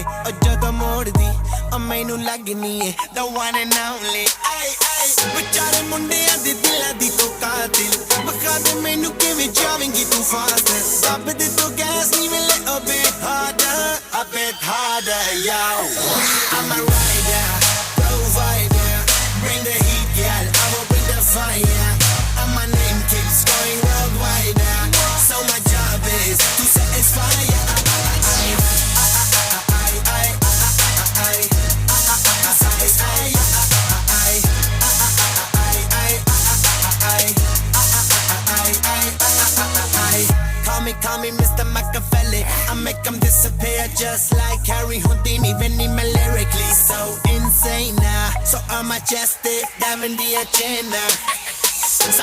ਉਹ ਜਦੋਂ ਮੋੜਦੀ ਉਹ ਮੈਨੂੰ ਲੱਗਨੀ ਏ the one and only ਆਏ ਆਏ ਵਿਚਾਰੇ ਮੁੰਡਿਆਂ ਦੇ ਦਿਲਾਂ ਦੀ ਤੂੰ ਕਾਤਿਲ ਬਖਾ ਦੇ ਮੈਨੂੰ ਕਿਵੇਂ ਜਾਵੇਂਗੀ ਤੂੰ ਫਾਸਟ ਸਭ ਦੇ ਤੂੰ ਗੈਸ ਨਹੀਂ ਮਿਲੇ a bit harder yo I'm a rider provider bring the heat girl I will bring the fire and my name keeps going worldwide so my job is to satisfy Call me Mr. Machiavelli I make them disappear just like Harry Houdini Vinny me lyrically so insane now So I'm majestic, diamond the agenda